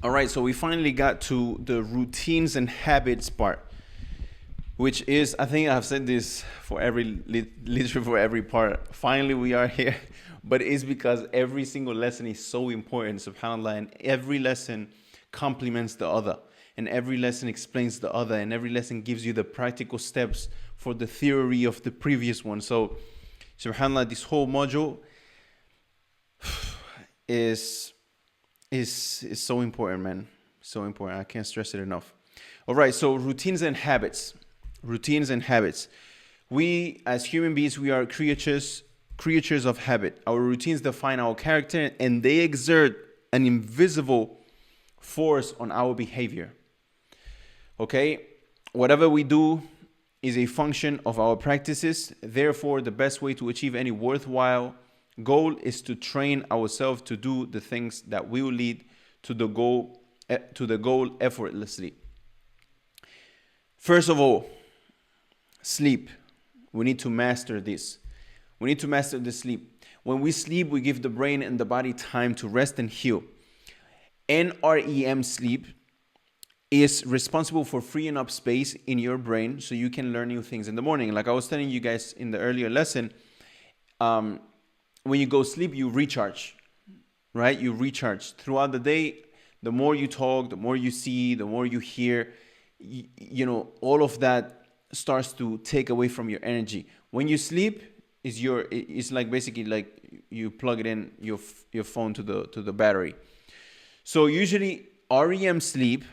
All right, so we finally got to the routines and habits part, which is, I think I've said this for literally for every part. Finally, we are here, but it's because every single lesson is so important, subhanAllah, and every lesson complements the other, and every lesson explains the other, and every lesson gives you the practical steps for the theory of the previous one. So, subhanAllah, this whole module is is so important, man. So important. I can't stress it enough. All right, so routines and habits. Routines and habits. We as human beings, we are creatures of habit. Our routines define our character and they exert an invisible force on our behavior. Okay? Whatever we do is a function of our practices. Therefore, the best way to achieve any worthwhile goal is to train ourselves to do the things that will lead to the goal effortlessly. First of all, sleep. We need to master this. We need to master the sleep. When we sleep, we give the brain and the body time to rest and heal. NREM sleep is responsible for freeing up space in your brain so you can learn new things in the morning. Like I was telling you guys in the earlier lesson, when you go sleep, you recharge, right? You recharge throughout the day. The more you talk, the more you see, the more you hear, all of that starts to take away from your energy. When you sleep, it's like basically like you plug it in your phone to the battery. So usually REM sleep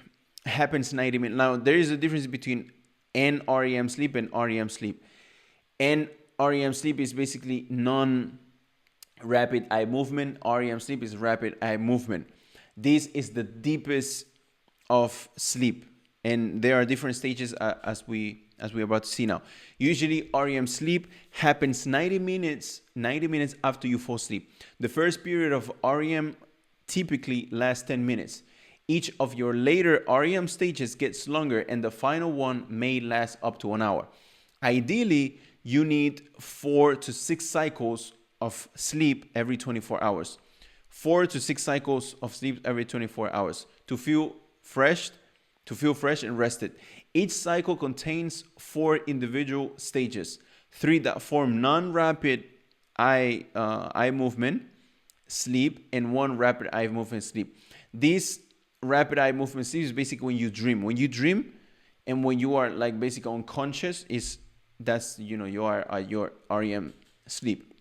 happens 90 minutes. Now there is a difference between NREM sleep and REM sleep. NREM sleep is basically non-rapid eye movement. REM sleep is rapid eye movement. This is the deepest of sleep, and there are different stages as we're about to see now. Usually REM sleep happens 90 minutes after you fall asleep. The first period of REM typically lasts 10 minutes. Each of your later REM stages gets longer, and the final one may last up to an hour. Ideally, you need 4 to 6 cycles of sleep every 24 hours. 4 to 6 cycles of sleep every 24 hours to feel fresh and rested. Each cycle contains 4 individual stages, 3 that form non-rapid eye movement sleep and 1 rapid eye movement sleep. This rapid eye movement sleep is basically when you dream. When you dream and when you are like basically unconscious, you are at your REM sleep.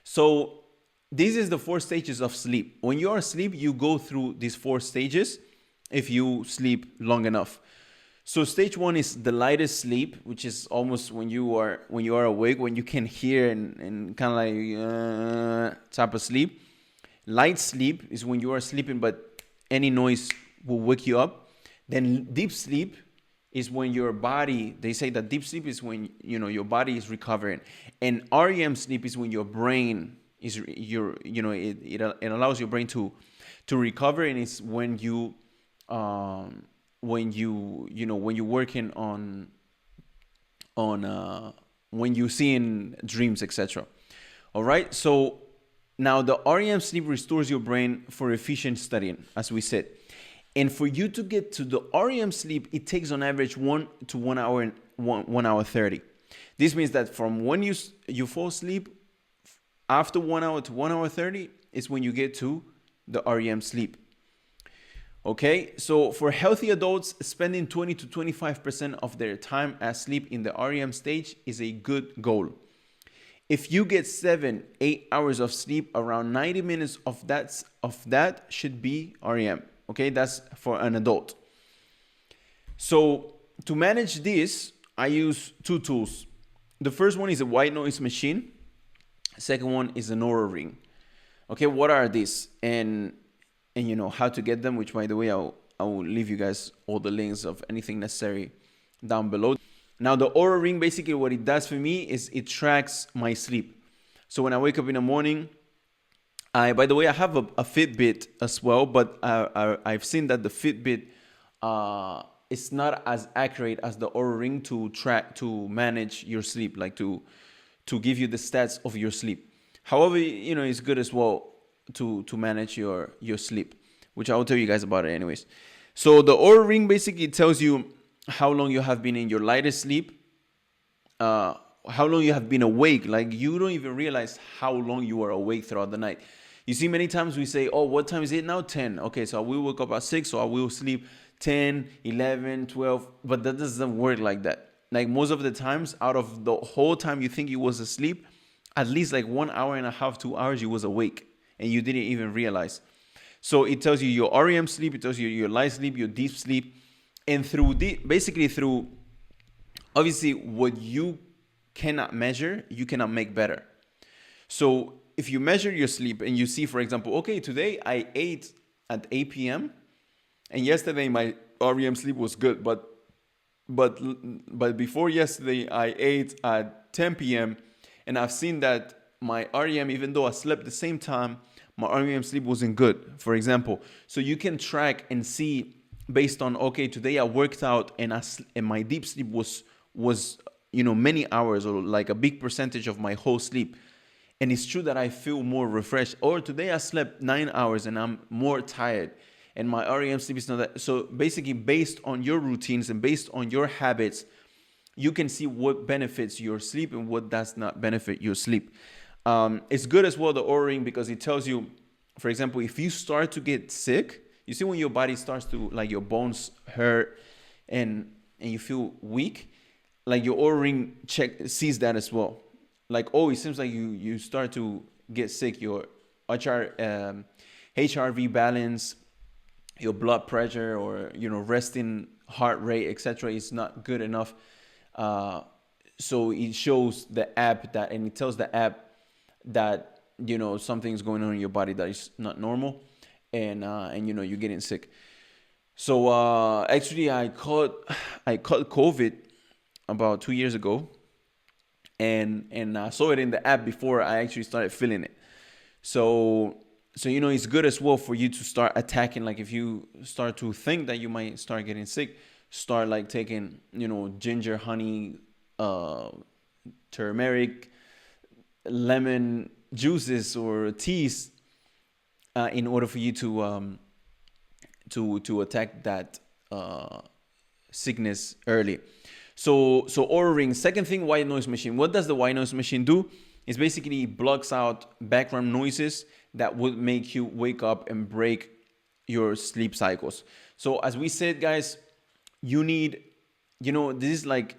So this is the 4 stages of sleep. When you are asleep, you go through these 4 stages if you sleep long enough. So stage 1 is the lightest sleep, which is almost when you are awake, when you can hear and kind of like type of sleep. Light sleep is when you are sleeping, but any noise will wake you up. Then deep sleep is when your body, they say that deep sleep is when your body is recovering, and REM sleep is when your brain is it allows your brain to recover, and it's when you when you're working on when you see in dreams, etc. All right, so now the REM sleep restores your brain for efficient studying, as we said. And for you to get to the REM sleep, it takes on average 1 to 1 hour and 1 hour 30. This means that from when you fall asleep, after 1 hour to 1 hour 30 is when you get to the REM sleep. Okay, so for healthy adults, spending 20 to 25% of their time asleep in the REM stage is a good goal. If you get 7-8 hours of sleep, around 90 minutes of that should be REM. Okay, that's for an adult. So to manage this, I use 2 tools. The first one is a white noise machine. Second one is an Oura ring. Okay, what are these? And how to get them, which by the way, I will leave you guys all the links of anything necessary down below. Now the Oura ring, basically what it does for me is it tracks my sleep. So when I wake up in the morning, by the way, I have a Fitbit as well, but I've seen that the Fitbit is not as accurate as the Oura ring to manage your sleep, like to give you the stats of your sleep. However, it's good as well to manage your sleep. which I'll tell you guys about it anyways. So the Oura ring basically tells you how long you have been in your lightest sleep, how long you have been awake. Like you don't even realize how long you are awake throughout the night. You see, many times we say, oh, what time is it now? 10. Okay, so I will wake up at 6, so I will sleep 10, 11, 12. But that doesn't work like that. Like most of the times, out of the whole time you think you was asleep, at least like 1 hour and a half, 2 hours, you was awake and you didn't even realize. So it tells you your REM sleep, it tells you your light sleep, your deep sleep. And basically through, obviously, what you cannot measure, you cannot make better. So if you measure your sleep and you see, for example, okay, today I ate at 8 p.m. and yesterday my REM sleep was good, but before yesterday I ate at 10 p.m. and I've seen that my REM, even though I slept the same time, my REM sleep wasn't good, for example. So you can track and see based on, okay, today I worked out and my deep sleep was many hours, or like a big percentage of my whole sleep. And it's true that I feel more refreshed. Or today I slept 9 hours and I'm more tired and my REM sleep is not that. So basically, based on your routines and based on your habits, you can see what benefits your sleep and what does not benefit your sleep. It's good as well, the Oura ring, because it tells you, for example, if you start to get sick, you see when your body starts to, like your bones hurt and you feel weak, like your Oura ring sees that as well. Like, oh, it seems like you start to get sick, your HRV balance, your blood pressure, or resting heart rate, etc., is not good enough. So it shows the app that, and it tells the app that something's going on in your body that is not normal, and you're getting sick. So actually, I caught COVID about 2 years ago. And I saw it in the app before I actually started feeling it. So it's good as well for you to start attacking. Like if you start to think that you might start getting sick, start like taking ginger, honey, turmeric, lemon juices or teas in order for you to attack that sickness early. So Oura ring. Second thing, white noise machine. What does the white noise machine do? It's basically blocks out background noises that would make you wake up and break your sleep cycles. So as we said, guys, you need, this is like,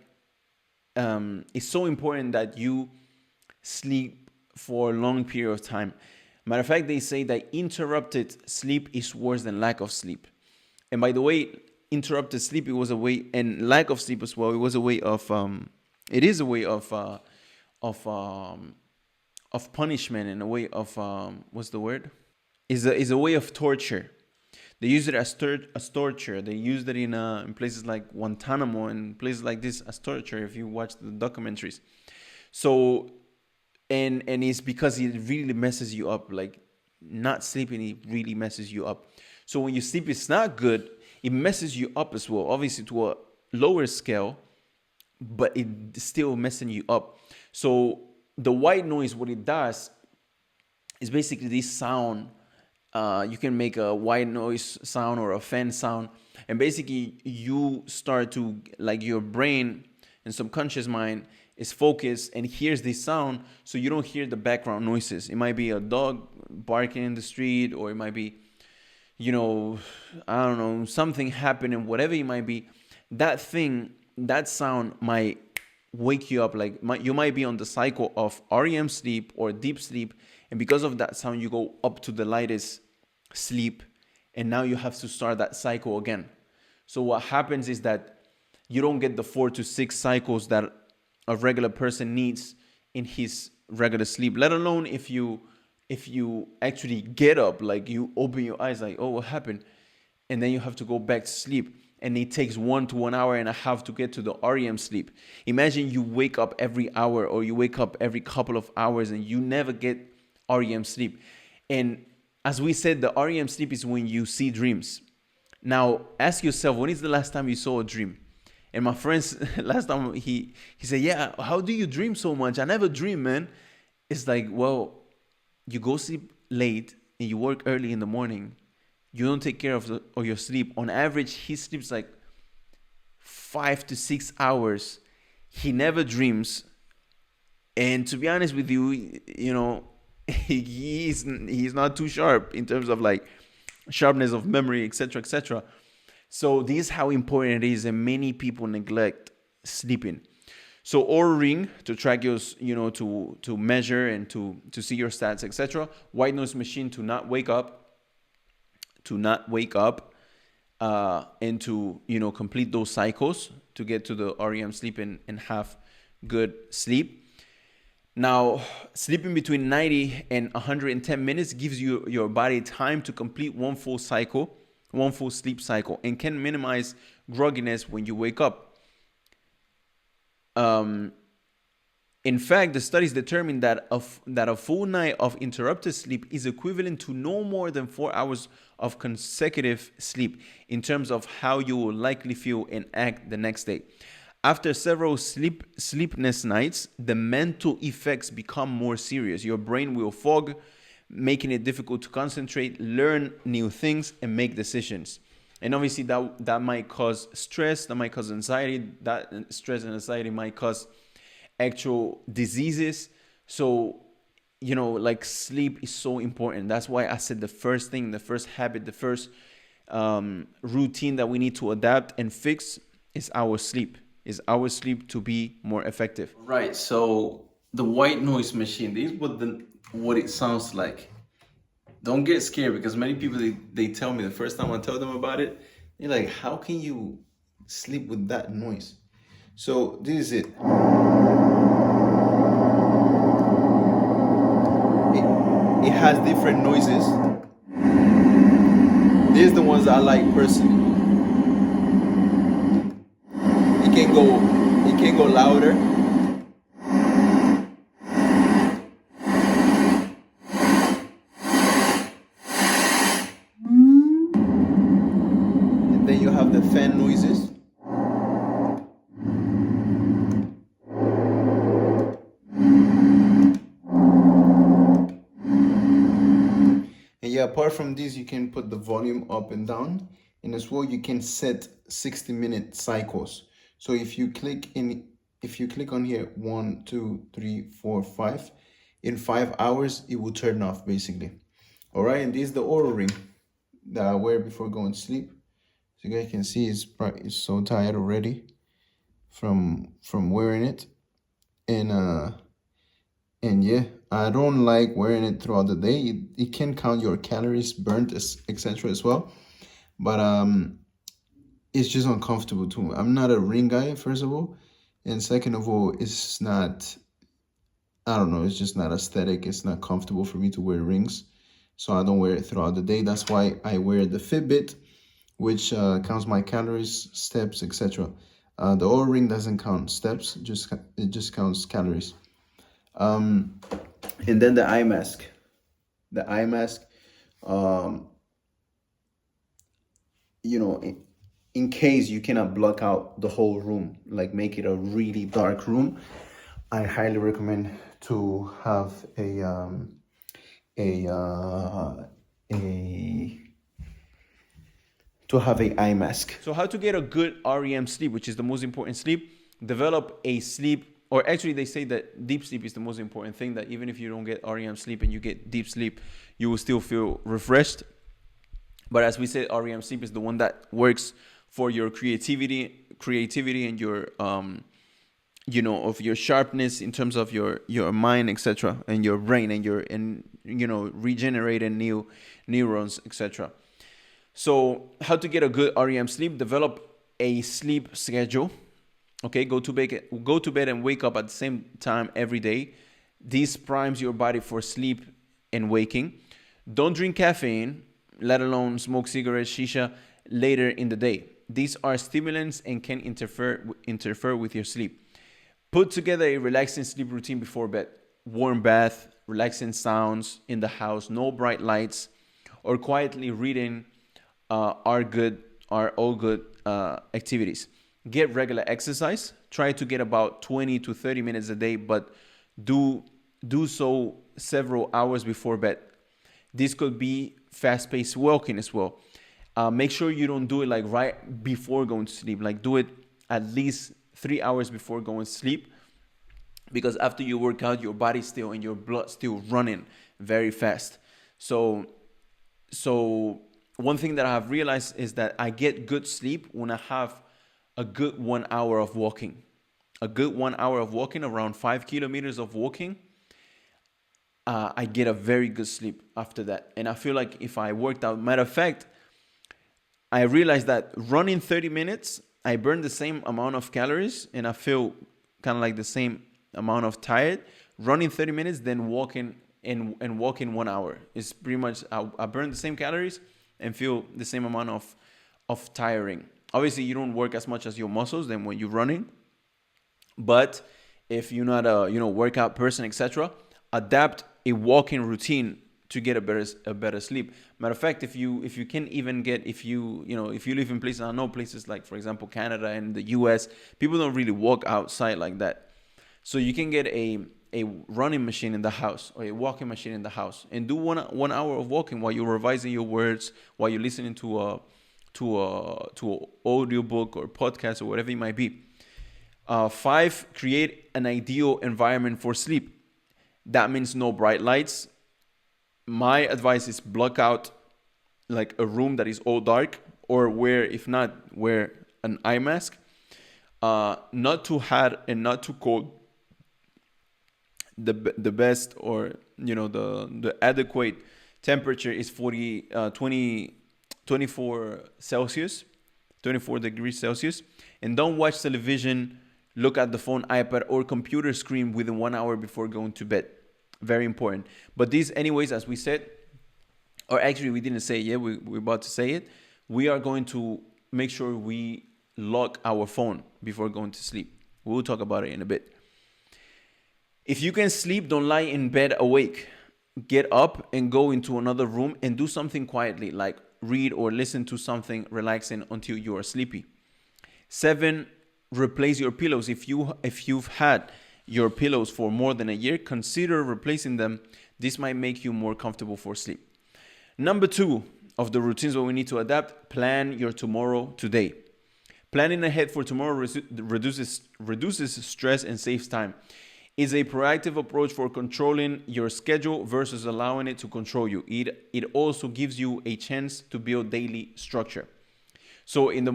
it's so important that you sleep for a long period of time. Matter of fact, they say that interrupted sleep is worse than lack of sleep. And by the way, interrupted sleep, it was a way, and lack of sleep as well, it was a way of it is a way of punishment, and a way of what's the word, is a way of torture. They use it as torture. They used it in places like Guantanamo and places like this as torture, if you watch the documentaries. So and it's because it really messes you up. Like not sleeping, it really messes you up. So when you sleep it's not good, it messes you up as well, obviously to a lower scale, but it's still messing you up. So the white noise, what it does is basically this sound. You can make a white noise sound or a fan sound, and basically you start to, like, your brain and subconscious mind is focused and hears this sound, so you don't hear the background noises. It might be a dog barking in the street, or it might be, I don't know, something happening, whatever it might be. That sound might wake you up. Like you might be on the cycle of REM sleep or deep sleep, and because of that sound, you go up to the lightest sleep, and now you have to start that cycle again. So what happens is that you don't get the 4 to 6 cycles that a regular person needs in his regular sleep, let alone if you actually get up, like you open your eyes like, oh, what happened? And then you have to go back to sleep. And it takes 1 to 1 hour and a half to get to the REM sleep. Imagine you wake up every hour, or you wake up every couple of hours, and you never get REM sleep. And as we said, the REM sleep is when you see dreams. Now, ask yourself, when is the last time you saw a dream? And my friends, last time he said, yeah, how do you dream so much? I never dream, man. It's like, well, you go sleep late and you work early in the morning, you don't take care of your sleep. On average, he sleeps like 5 to 6 hours. He never dreams. And to be honest with you, he's not too sharp in terms of like sharpness of memory, etc., etc. So this is how important it is, and many people neglect sleeping. So Oura Ring to track your, to measure and to see your stats, etc. White noise machine to not wake up, and to complete those cycles to get to the REM sleep and have good sleep. Now, sleeping between 90 and 110 minutes gives your body time to complete one full sleep cycle, and can minimize grogginess when you wake up. In fact, the studies determine that a full night of interrupted sleep is equivalent to no more than 4 hours of consecutive sleep in terms of how you will likely feel and act the next day. After several sleepless nights, the mental effects become more serious. Your brain will fog, making it difficult to concentrate, learn new things, and make decisions. And obviously that might cause stress, that might cause anxiety, that stress and anxiety might cause actual diseases. So, like sleep is so important. That's why I said the first thing, the first habit, the first routine that we need to adapt and fix is our sleep. Is our sleep to be more effective. Right. So the white noise machine, this is what it sounds like. Don't get scared, because many people, they tell me the first time I tell them about it, they're like, how can you sleep with that noise? So this is it. It has different noises. These are the ones I like personally. It can go louder. And then you have the fan noises. And yeah, apart from this, you can put the volume up and down, and as well you can set 60-minute cycles. So if you click on here, 1, 2, 3, 4, 5, in 5 hours it will turn off basically. All right, and this is the Oura Ring that I wear before going to sleep. So you guys can see it's so tired already from wearing it, and yeah, I don't like wearing it throughout the day. It can count your calories burnt, etc. as well, but it's just uncomfortable too. I'm not a ring guy, first of all, and second of all, it's not, I don't know, it's just not aesthetic. It's not comfortable for me to wear rings, so I don't wear it throughout the day. That's why I wear the Fitbit, which counts my calories, steps, etc. The Oura Ring doesn't count steps, it just counts calories. And then the eye mask. In case you cannot block out the whole room, like make it a really dark room, I highly recommend to have an eye mask. So how to get a good REM sleep, which is the most important sleep? Develop a sleep, or actually they say that deep sleep is the most important thing, that even if you don't get REM sleep and you get deep sleep, you will still feel refreshed. But as we said, REM sleep is the one that works for your creativity and your of your sharpness in terms of your mind, etc., and your brain, and regenerating new neurons, etc. So how to get a good REM sleep? Develop a sleep schedule. Okay, go to bed and wake up at the same time every day. This primes your body for sleep and waking. Don't drink caffeine, let alone smoke cigarettes, shisha, later in the day. These are stimulants and can interfere with your sleep. Put together a relaxing sleep routine before bed. Warm bath, relaxing sounds in the house, no bright lights, or quietly reading are all good activities. Get regular exercise. Try to get about 20 to 30 minutes a day, but do so several hours before bed. This could be fast-paced walking as well. Make sure you don't do it like right before going to sleep. Like do it at least 3 hours before going to sleep, because after you work out, your body still and your blood still running very fast. So one thing that I have realized is that I get good sleep when I have a good 1 hour of walking. A good 1 hour of walking, around 5 kilometers of walking, I get a very good sleep after that. And I feel like if I worked out, matter of fact, I realized that running 30 minutes, I burn the same amount of calories and I feel kind of like the same amount of tired. Running 30 minutes, then walking and walking 1 hour is pretty much, I burn the same calories and feel the same amount of tiring. Obviously, you don't work as much as your muscles than when you're running. But if you're not a workout person, etc., adapt a walking routine to get a better sleep. Matter of fact, if you can even get, if you live in places, I know places like, for example, Canada and the US, people don't really walk outside like that. So you can get a running machine in the house or a walking machine in the house and do 1 hour of walking while you're revising your words, while you're listening to a audio book or podcast or whatever it might be. 5, create an ideal environment for sleep. That means no bright lights. My advice is block out like a room that is all dark, or wear an eye mask. Not too hot and not too cold. The best, or the adequate temperature is 24 Celsius, 24 degrees Celsius. And don't watch television, look at the phone, iPad, or computer screen within 1 hour before going to bed. Very important. But these, anyways, as we said, or actually we didn't say it yet, we're about to say it. We are going to make sure we lock our phone before going to sleep. We'll talk about it in a bit. If you can sleep, don't lie in bed awake. Get up and go into another room and do something quietly, like read or listen to something relaxing until you are sleepy. 7, replace your pillows. If you've had your pillows for more than a year, consider replacing them. This might make you more comfortable for sleep. Number 2 of the routines that we need to adapt: plan your tomorrow today. Planning ahead for tomorrow reduces stress and saves time. It's a proactive approach for controlling your schedule versus allowing it to control you. It also gives you a chance to build daily structure. So in the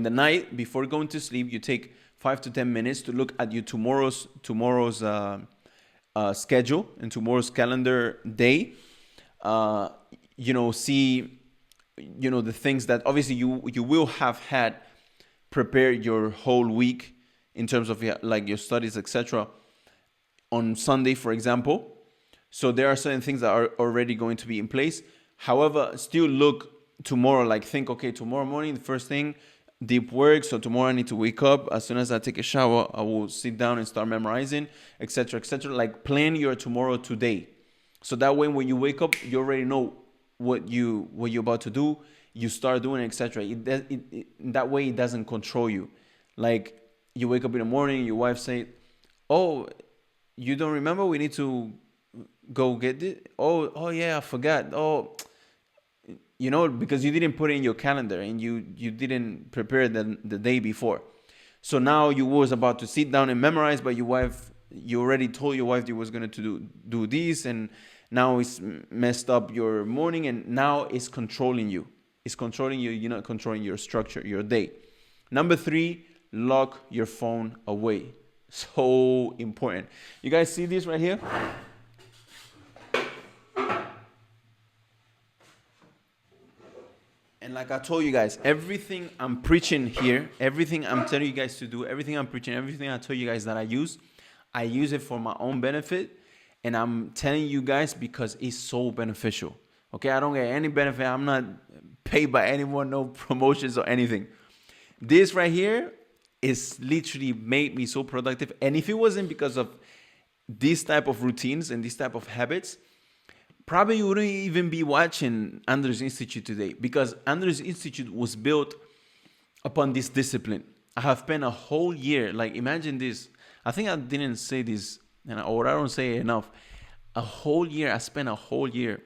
night before going to sleep, you take 5 to 10 minutes to look at your tomorrow's schedule and tomorrow's calendar day. See the things that obviously you will have had prepared your whole week in terms of like your studies, etc. on Sunday, for example. So there are certain things that are already going to be in place. However, still look tomorrow, like think, okay, tomorrow morning, the first thing, deep work. So tomorrow I need to wake up. As soon as I take a shower, I will sit down and start memorizing, etc., etc. Like plan your tomorrow today. So that way, when you wake up, you already know what you're about to do. You start doing, etc. That way, it doesn't control you. Like you wake up in the morning, your wife say, "Oh, you don't remember? We need to go get it. Oh yeah, I forgot. Oh." Because you didn't put it in your calendar and you didn't prepare the day before. So now you was about to sit down and memorize, but you already told your wife you was going to do this, and now it's messed up your morning, and now it's controlling you. It's controlling you. You're not controlling your structure, your day. Number 3, lock your phone away. So important. You guys see this right here? And like I told you guys, everything I'm preaching here, everything I'm telling you guys to do, everything I'm preaching, everything I tell you guys that I use it for my own benefit. And I'm telling you guys because it's so beneficial. Okay, I don't get any benefit. I'm not paid by anyone, no promotions or anything. This right here is literally made me so productive. And if it wasn't because of this type of routines and this type of habits, probably you wouldn't even be watching Andres Institute today, because Andres Institute was built upon this discipline. I have spent a whole year, like imagine this. I think I didn't say this, or I don't say it enough. a whole year. I spent a whole year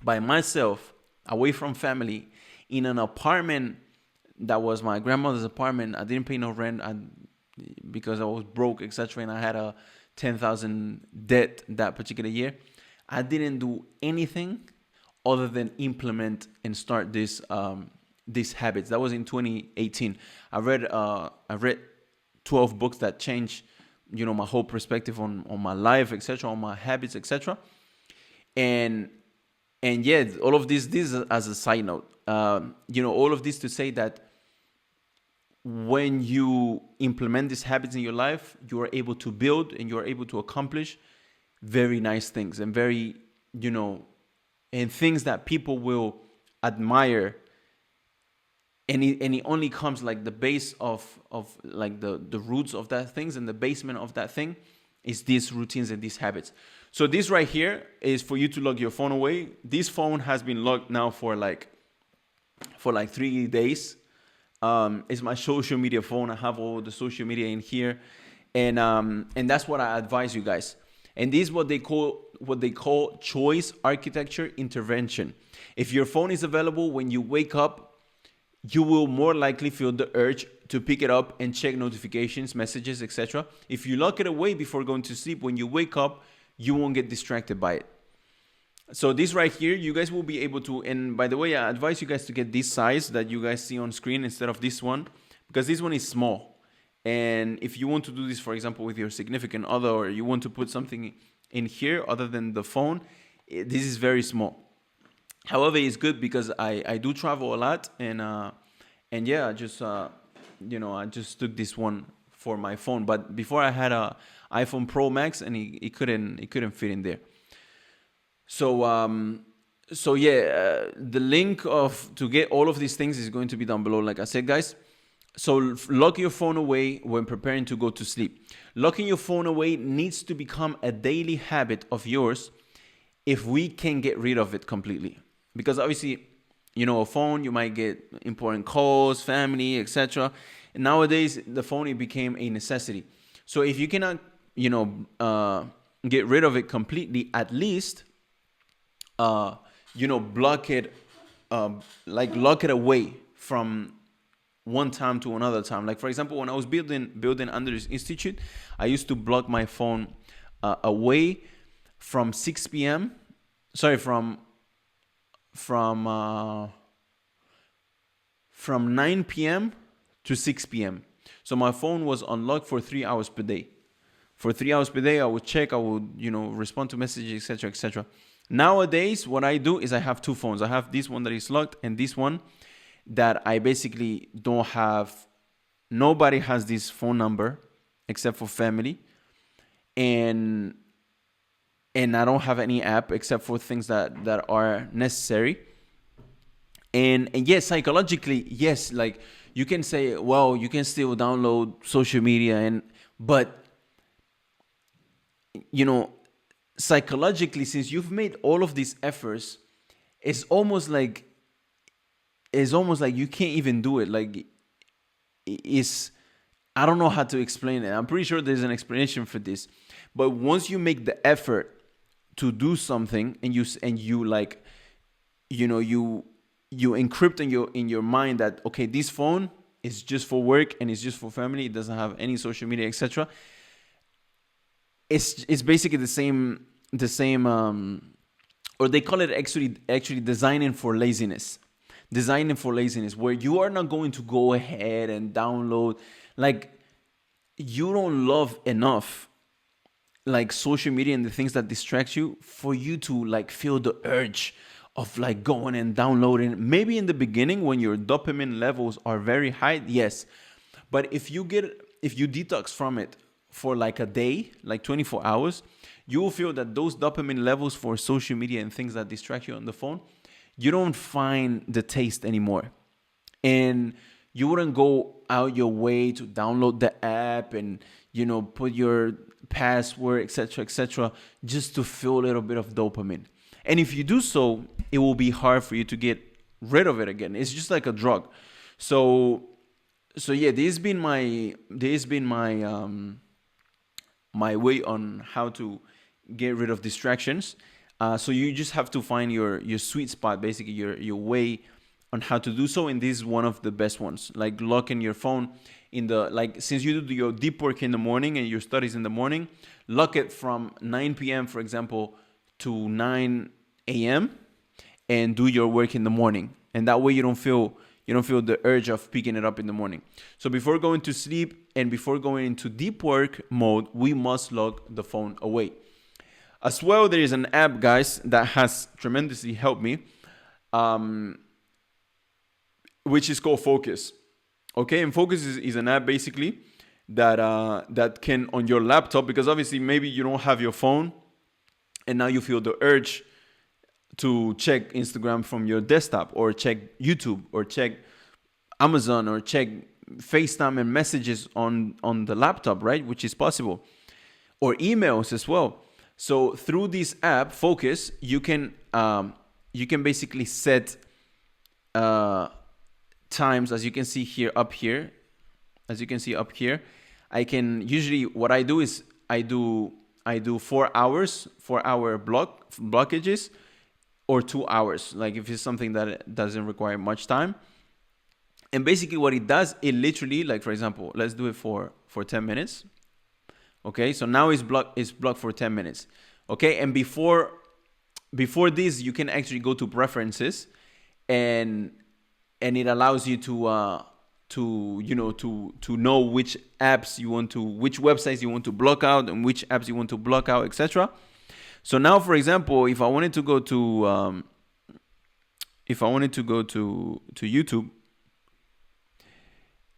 by myself, away from family, in an apartment that was my grandmother's apartment. I didn't pay no rent because I was broke, etc. And I had a 10,000 debt that particular year. I didn't do anything other than implement and start these habits. That was in 2018. I read 12 books that changed, my whole perspective on my life, etc., on my habits, etc. And yeah, all of this as a side note. All of this to say that when you implement these habits in your life, you are able to build and you are able to accomplish very nice things and very, and things that people will admire. And it only comes like the base of like the roots of that things, and the basement of that thing is these routines and these habits. So this right here is for you to lock your phone away. This phone has been locked now for like 3 days. It's my social media phone. I have all the social media in here, and that's what I advise you guys. And this is what they call choice architecture intervention. If your phone is available when you wake up, you will more likely feel the urge to pick it up and check notifications, messages, etc. If you lock it away before going to sleep, when you wake up, you won't get distracted by it. So this right here, you guys will be able to, and by the way, I advise you guys to get this size that you guys see on screen instead of this one, because this one is small. And if you want to do this, for example, with your significant other, or you want to put something in here other than the phone, this is very small. However, it's good because I do travel a lot, and yeah, I just took this one for my phone. But before I had a iPhone Pro Max, and it couldn't fit in there. So yeah, the link to get all of these things is going to be down below, like I said, guys. So lock your phone away when preparing to go to sleep. Locking your phone away needs to become a daily habit of yours if we can get rid of it completely. Because obviously, a phone, you might get important calls, family, etc. And nowadays, the phone, it became a necessity. So if you cannot, get rid of it completely, at least, block it, lock it away from one time to another time. Like, for example, when I was building under this institute, I used to block my phone away from 6 p.m. Sorry, from 9 p.m. to 6 p.m. So my phone was unlocked for 3 hours per day. For 3 hours per day, I would check, I would, respond to messages, etc., etc. Nowadays, what I do is I have two phones. I have this one that is locked and this one that I basically don't have. Nobody has this phone number except for family. And I don't have any app except for things that are necessary. And yes, psychologically, yes, like you can say, well, you can still download social media, but psychologically, since you've made all of these efforts, it's almost like you can't even do it. Like, I don't know how to explain it. I'm pretty sure there's an explanation for this. But once you make the effort to do something, and you encrypt in your mind that, okay, this phone is just for work and it's just for family, it doesn't have any social media, etc. It's basically the same or they call it actually designing for laziness, where you are not going to go ahead and download, like, you don't love enough like social media and the things that distract you for you to like feel the urge of like going and downloading. Maybe in the beginning when your dopamine levels are very high, yes. But if you detox from it for like a day, like 24 hours, you will feel that those dopamine levels for social media and things that distract you on the phone, you don't find the taste anymore. And you wouldn't go out your way to download the app and, put your password, etc., just to feel a little bit of dopamine. And if you do so, it will be hard for you to get rid of it again. It's just like a drug. So yeah, this has been my my way on how to get rid of distractions. So you just have to find your sweet spot, basically your way on how to do so. And this is one of the best ones. Like locking your phone in the, like, since you do your deep work in the morning and your studies in the morning, lock it from 9 p.m., for example, to 9 a.m. and do your work in the morning. And that way you don't feel the urge of picking it up in the morning. So before going to sleep and before going into deep work mode, we must lock the phone away. As well, there is an app, guys, that has tremendously helped me, which is called Focus. Okay, and Focus is an app basically that can, on your laptop, because obviously maybe you don't have your phone and now you feel the urge to check Instagram from your desktop, or check YouTube, or check Amazon, or check FaceTime and messages on the laptop, right? Which is possible, or emails as well. So through this app, Focus, you can basically set times, as you can see here, up here. As you can see up here, I can usually, what I do is I do 4 hours, 4 hour blockages, or 2 hours, like if it's something that doesn't require much time. And basically what it does, it literally, like for example, let's do it for 10 minutes. Okay, so now it's blocked for 10 minutes. Okay, and before this, you can actually go to preferences, and it allows you to know which apps you want to, which websites you want to block out, and which apps you want to block out, etc. So now, for example, if I wanted to go to YouTube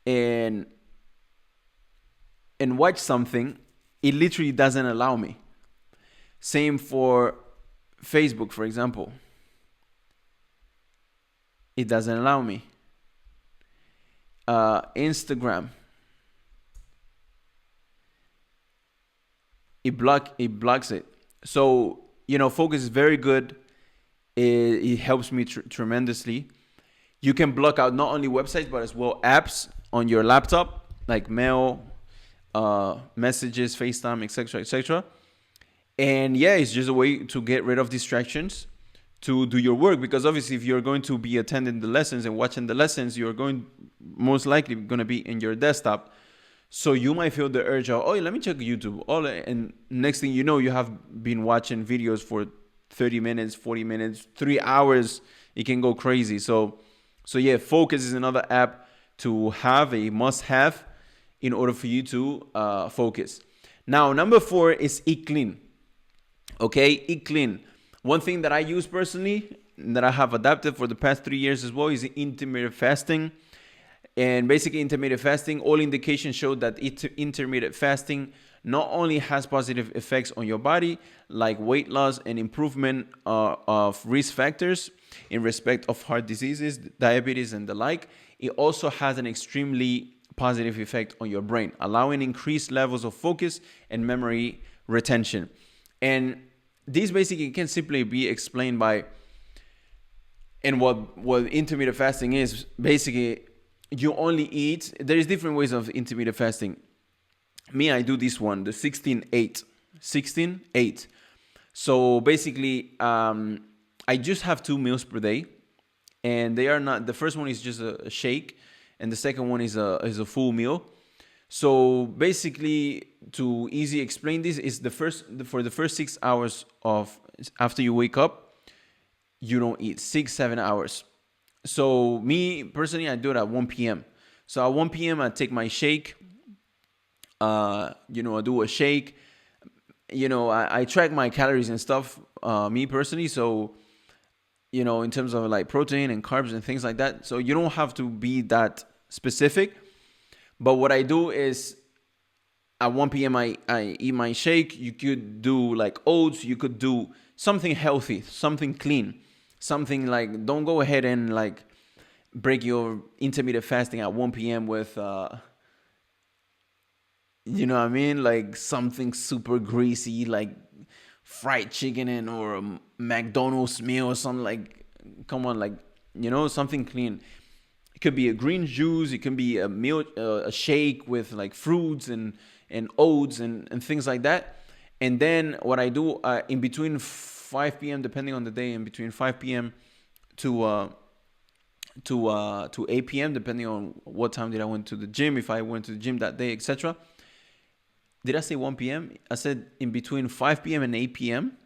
and watch something, it literally doesn't allow me. Same for Facebook, for example. It doesn't allow me. Instagram. It blocks it. So, Focus is very good. It helps me tremendously. You can block out not only websites, but as well apps on your laptop, like mail, messages, FaceTime, etc., etc. And yeah, it's just a way to get rid of distractions to do your work, because obviously if you're going to be attending the lessons and watching the lessons, you're most likely going to be in your desktop. So you might feel the urge of, oh, let me check YouTube. And next thing you know, you have been watching videos for 30 minutes, 40 minutes, 3 hours. It can go crazy. So yeah, Focus is another app to have, a must-have in order for you to focus. Now, number 4 is Eat Clean. Okay, Eat Clean. One thing that I use personally, that I have adapted for the past 3 years as well, is intermittent fasting. And basically, intermittent fasting, all indications show that intermittent fasting not only has positive effects on your body, like weight loss and improvement of risk factors in respect of heart diseases, diabetes, and the like, it also has an extremely positive effect on your brain, allowing increased levels of focus and memory retention. And this basically can simply be explained by, and what intermittent fasting is, basically, you only eat, there is different ways of intermittent fasting. Me, I do this one, the 16-8. 16-8. So basically, I just have 2 meals per day, and they are not, the first one is just a shake, and the second one is a full meal. So basically, to easily explain this, is for the first 6 hours of after you wake up, you don't eat, 6-7 hours. So me personally, I do it at 1 p.m. So at 1 p.m. I take my shake. I do a shake. I track my calories and stuff. Me personally, so in terms of like protein and carbs and things like that. So you don't have to be that specific. But what I do is at 1 p.m. I eat my shake. You could do like oats. You could do something healthy, something clean. Something like, don't go ahead and like break your intermittent fasting at 1 p.m. with, like something super greasy, like fried chicken or a McDonald's meal or something. Like, come on, like, something clean. It could be a green juice. It can be a meal, a shake with like fruits and oats and things like that. And then what I do in between 5 p.m., depending on the day, in between 5 p.m. to 8 p.m., depending on what time did I went to the gym, if I went to the gym that day, etc. Did I say 1 p.m.? I said in between 5 p.m. and 8 p.m.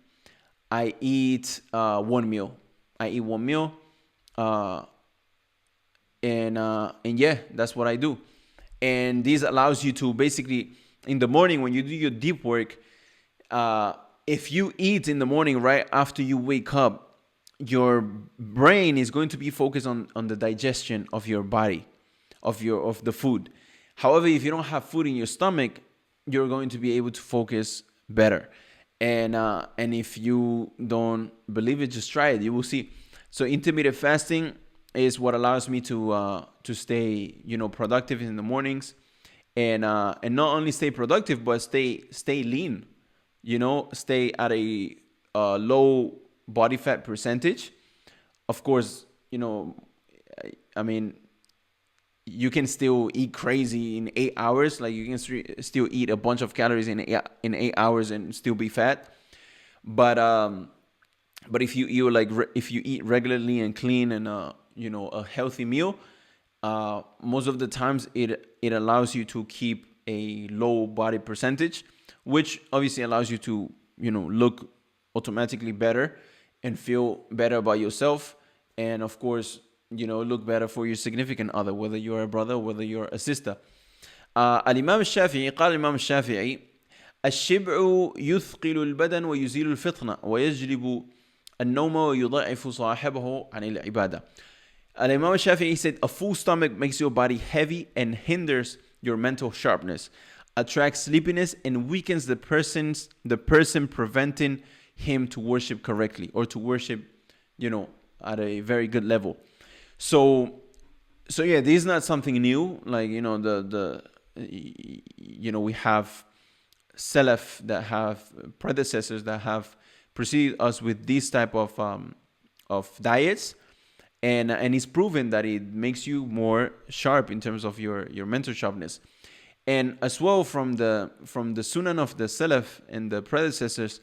I eat one meal. I eat one meal, and yeah, that's what I do. And this allows you to basically in the morning when you do your deep work, if you eat in the morning right after you wake up, your brain is going to be focused on the digestion of your body, of the food. However, if you don't have food in your stomach, you're going to be able to focus better. And if you don't believe it, just try it. You will see. So intermittent fasting is what allows me to stay, productive in the mornings, and not only stay productive but stay lean. Stay at a low body fat percentage. Of course, I mean, you can still eat crazy in 8 hours. Like you can still eat a bunch of calories in 8 hours and still be fat. But if you if you eat regularly and clean and a healthy meal, most of the times it allows you to keep a low body percentage, which obviously allows you to look automatically better and feel better about yourself, and of course look better for your significant other, whether you're a brother, whether you're a sister. الإمام الشافعي قال الإمام الشافعي: الشبع يثقل البدن ويزيل الفطنة ويجلب النوم ويضعف صاحبه عن العبادة. Imam Shafi'i said, a full stomach makes your body heavy and hinders your mental sharpness, attracts sleepiness, and weakens the person, preventing him to worship correctly or to worship, at a very good level. So yeah, this is not something new. Like, we have Salaf that have predecessors that have preceded us with this type of diets. And it's proven that it makes you more sharp in terms of your mental sharpness. And as well from the Sunan of the Salaf and the predecessors,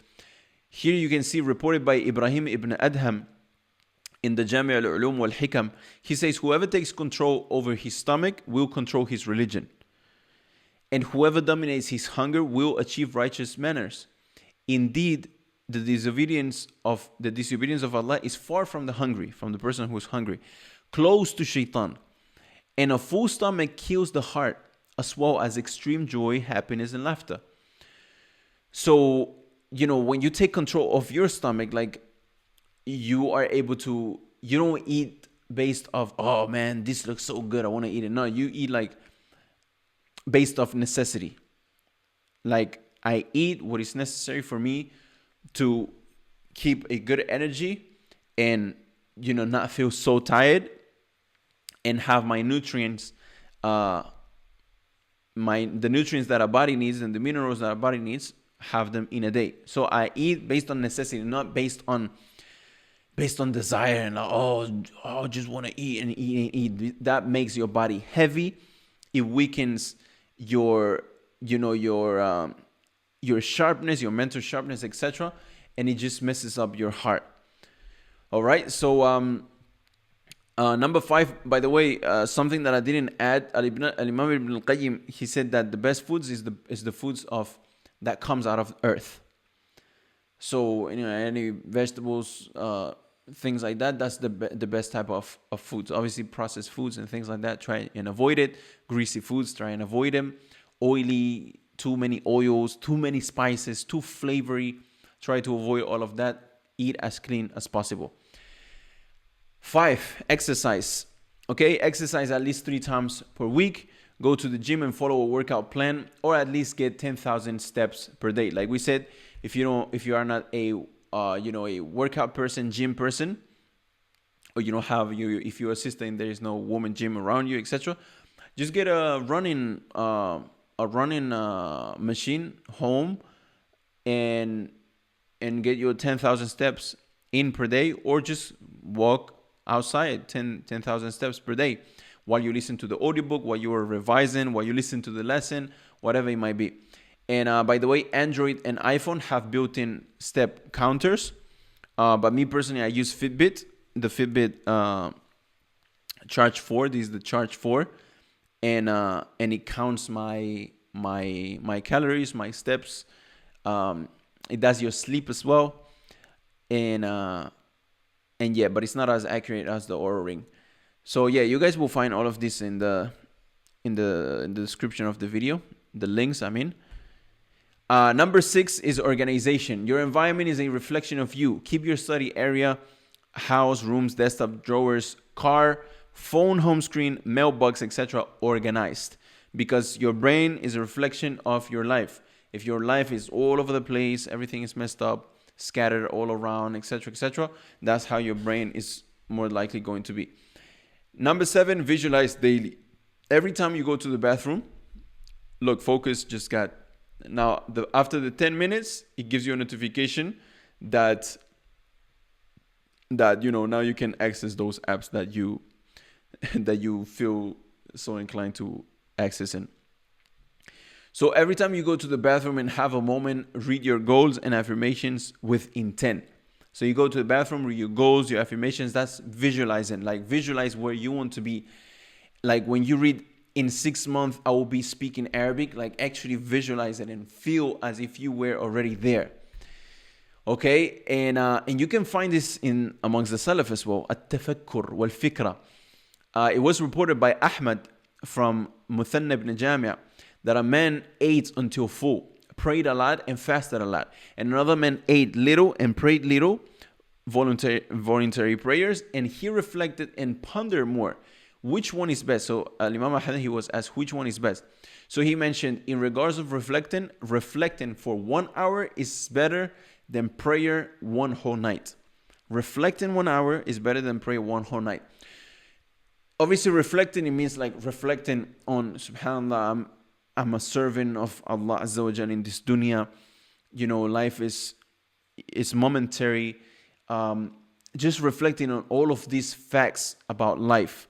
here you can see reported by Ibrahim ibn Adham in the Jami' al-Ulum wal-Hikam. He says, whoever takes control over his stomach will control his religion. And whoever dominates his hunger will achieve righteous manners. Indeed, the disobedience of Allah is far from the person who is hungry, close to shaitan. And a full stomach kills the heart, as well as extreme joy, happiness, and laughter. So, when you take control of your stomach, like, you are able to, you don't eat based off, oh man, this looks so good, I want to eat it. No, you eat like based off necessity. Like, I eat what is necessary for me to keep a good energy and not feel so tired, and have my nutrients, the nutrients that our body needs and the minerals that our body needs, have them in a day. So I eat based on necessity, not based on desire and I just want to eat and eat and eat. That makes your body heavy. It weakens your sharpness, your mental sharpness, etc. And it just messes up your heart. All right. So number 5, by the way, something that I didn't add. Al-Imam Ibn al-Qayyim, he said that the best foods is the foods that comes out of earth. So any vegetables, things like that, that's the best type of foods. Obviously, processed foods and things like that, try and avoid it. Greasy foods, try and avoid them. Oily, too many oils, too many spices, too flavory. Try to avoid all of that. Eat as clean as possible. 5, exercise. Okay, exercise at least 3 times per week. Go to the gym and follow a workout plan, or at least get 10,000 steps per day. Like we said, if you are not a workout person, gym person, or if you're a sister and there is no woman gym around you, etc., just get a running machine home and get your 10,000 steps in per day, or just walk outside 10,000 steps per day while you listen to the audiobook, while you are revising, while you listen to the lesson, whatever it might be. And by the way, Android and iPhone have built-in step counters. But me personally, I use Fitbit, the Fitbit Charge 4. This is the Charge 4, and it counts my calories, my steps. It does your sleep as well, and yeah, but it's not as accurate as the Oura Ring. So yeah, you guys will find all of this in the description of the video, the links, I mean. Number 6 is organization. Your environment is a reflection of you. Keep your study area, house, rooms, desktop, drawers, car, phone, home screen, mailbox, etc. organized, because your brain is a reflection of your life. If your life is all over the place, everything is messed up, scattered all around, etc., that's how your brain is more likely going to be. Number 7, visualize daily. Every time you go to the bathroom, look, focus just got. Now, after the 10 minutes, it gives you a notification that now you can access those apps that you feel so inclined to access in. So every time you go to the bathroom and have a moment, read your goals and affirmations with intent. So you go to the bathroom, read your goals, your affirmations. That's visualizing. Like, visualize where you want to be. Like, when you read, in 6 months, I will be speaking Arabic. Like, actually visualize it and feel as if you were already there. Okay, and you can find this in amongst the Salaf as well. At-tafakkur wal-fikra. It was reported by Ahmad from Muthanna ibn Jami' that a man ate until full, prayed a lot and fasted a lot. And another man ate little and prayed little, voluntary prayers, and he reflected and pondered more. Which one is best? So Imam Ahmad, he was asked which one is best. So he mentioned, in regards of reflecting for 1 hour is better than prayer one whole night. Reflecting 1 hour is better than prayer one whole night. Obviously, reflecting, it means like reflecting on, subhanAllah, I'm a servant of Allah Azza wa Jal in this dunya. Life is momentary. Just reflecting on all of these facts about life.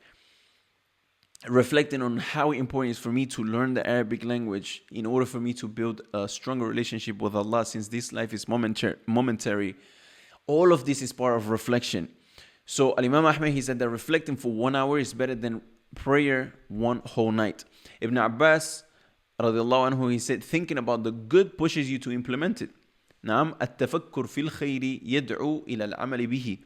Reflecting on how important it is for me to learn the Arabic language in order for me to build a stronger relationship with Allah, since this life is momentary. All of this is part of reflection. So Imam Ahmed, he said that reflecting for 1 hour is better than prayer one whole night. Ibn Abbas, radiallahu anhu, he said, thinking about the good pushes you to implement it. نعم التفكر في الخير يدعو إلى العمل به.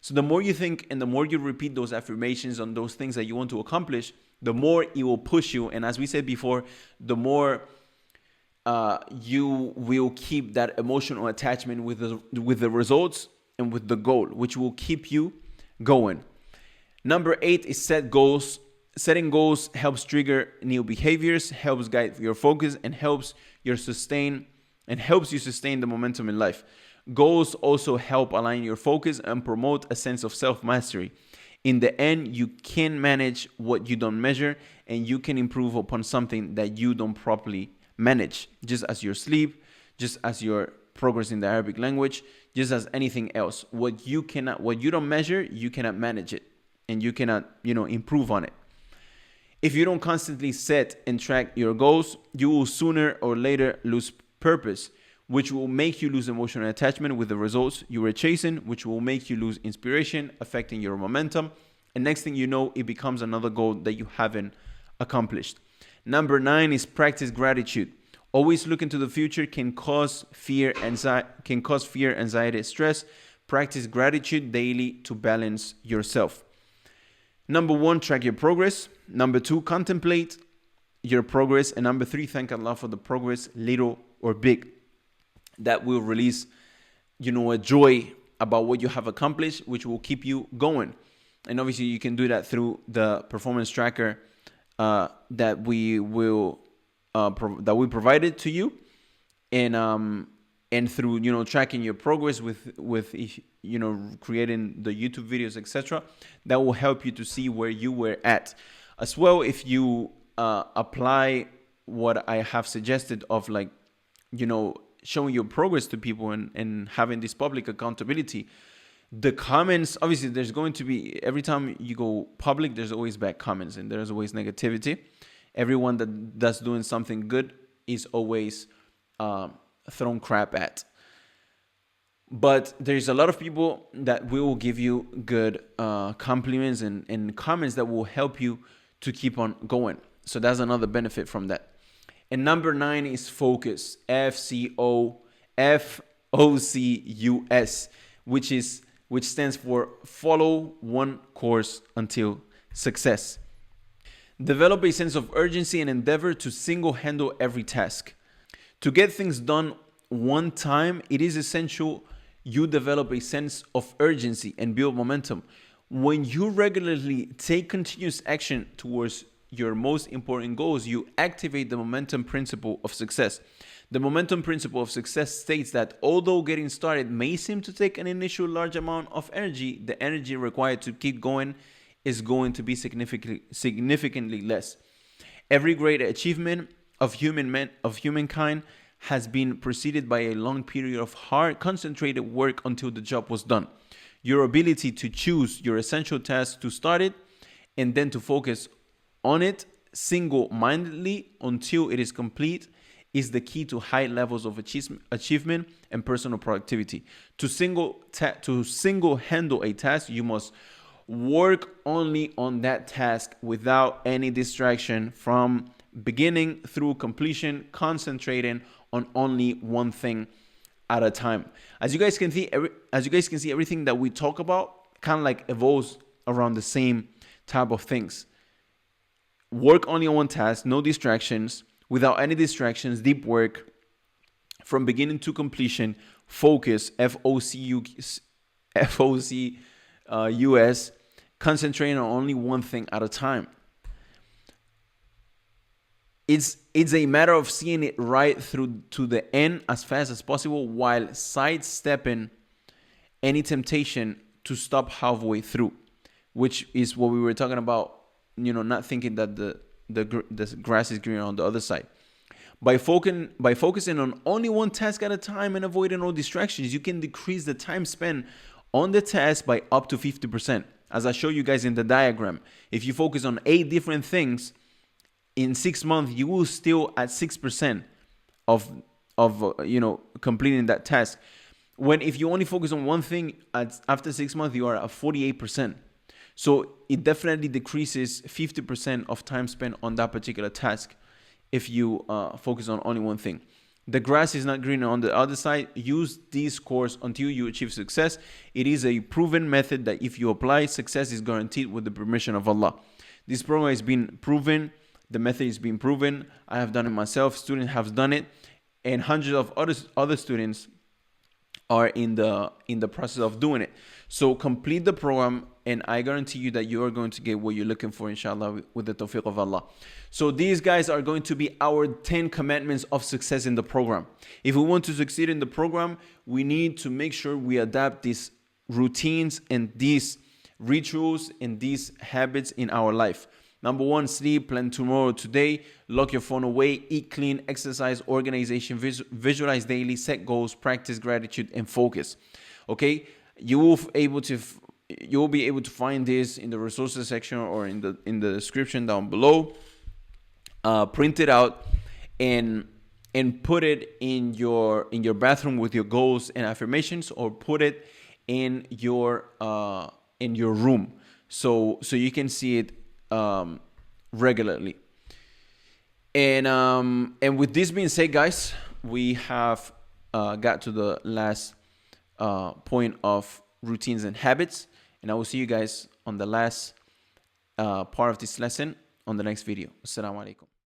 So the more you think and the more you repeat those affirmations on those things that you want to accomplish, the more it will push you. And as we said before, the more you will keep that emotional attachment with the results and with the goal, which will keep you going. Number 8 is set goals. Setting goals helps trigger new behaviors, helps guide your focus, and helps you sustain the momentum in life. Goals also help align your focus and promote a sense of self-mastery. In the end, you can manage what you don't measure, and you can improve upon something that you don't properly manage, just as your sleep, just as your progress in the Arabic language, just as anything else. What you don't measure, you cannot manage it, and you cannot, improve on it. If you don't constantly set and track your goals, you will sooner or later lose purpose, which will make you lose emotional attachment with the results you were chasing, which will make you lose inspiration, affecting your momentum. And next thing you know, it becomes another goal that you haven't accomplished. Number 9 is practice gratitude. Always look into the future can cause fear, anxiety, stress. Practice gratitude daily to balance yourself. Number 1, track your progress. Number 2, contemplate your progress. And number 3, thank Allah for the progress, little or big. That will release, a joy about what you have accomplished, which will keep you going. And obviously, you can do that through the performance tracker that we provided to you, and through tracking your progress with creating the YouTube videos, etc. That will help you to see where you were at. As well, if you apply what I have suggested of showing your progress to people and having this public accountability, the comments, obviously there's going to be, every time you go public, there's always bad comments and there's always negativity. Everyone that's doing something good is always thrown crap at. But there's a lot of people that will give you good compliments and comments that will help you to keep on going. So that's another benefit from that. And number 9 is focus, FOCUS, which stands for follow one course until success. Develop a sense of urgency and endeavor to single-handle every task. To get things done one time, it is essential you develop a sense of urgency and build momentum. When you regularly take continuous action towards your most important goals, you activate the momentum principle of success. The momentum principle of success states that although getting started may seem to take an initial large amount of energy, the energy required to keep going is going to be significantly less. Every great achievement of humankind has been preceded by a long period of hard, concentrated work until the job was done. Your ability to choose your essential task to start it and then to focus on it single-mindedly until it is complete is the key to high levels of achievement and personal productivity. To single-handle a task, you must work only on that task without any distraction from beginning through completion, concentrating on only one thing at a time. As you guys can see, everything that we talk about kind of like evolves around the same type of things. Work only on one task, no distractions, without any distractions, deep work from beginning to completion, focus, FOCUS, concentrating on only one thing at a time. It's a matter of seeing it right through to the end as fast as possible while sidestepping any temptation to stop halfway through, which is what we were talking about, not thinking that the grass is greener on the other side. By focusing on only one task at a time and avoiding all distractions, you can decrease the time spent on the task by up to 50%. As I show you guys in the diagram, if you focus on 8 different things, in 6 months, you will still at 6% of completing that task. When if you only focus on one thing, after 6 months, you are at 48%. So it definitely decreases 50% of time spent on that particular task if you focus on only one thing. The grass is not greener on the other side. Use this course until you achieve success. It is a proven method that if you apply, success is guaranteed with the permission of Allah. This program has been proven. The method is being proven. I have done it myself. Students have done it, and hundreds of other students are in the process of doing it. So complete the program, and I guarantee you that you are going to get what you're looking for, inshallah, with the tawfiq of Allah. So these guys are going to be our 10 commandments of success in the program. If we want to succeed in the program, we need to make sure we adapt these routines and these rituals and these habits in our life. Number 1, sleep, plan tomorrow, today, lock your phone away, eat clean, exercise, organization, visualize daily, set goals, practice gratitude, and focus. Okay, you will be able to find this in the resources section or in the description down below. Print it out and put it in your bathroom with your goals and affirmations, or put it in your room so you can see it regularly. And with this being said, guys, we have got to the last point of routines and habits, and I will see you guys on the last part of this lesson on the next video. Assalamu alaikum.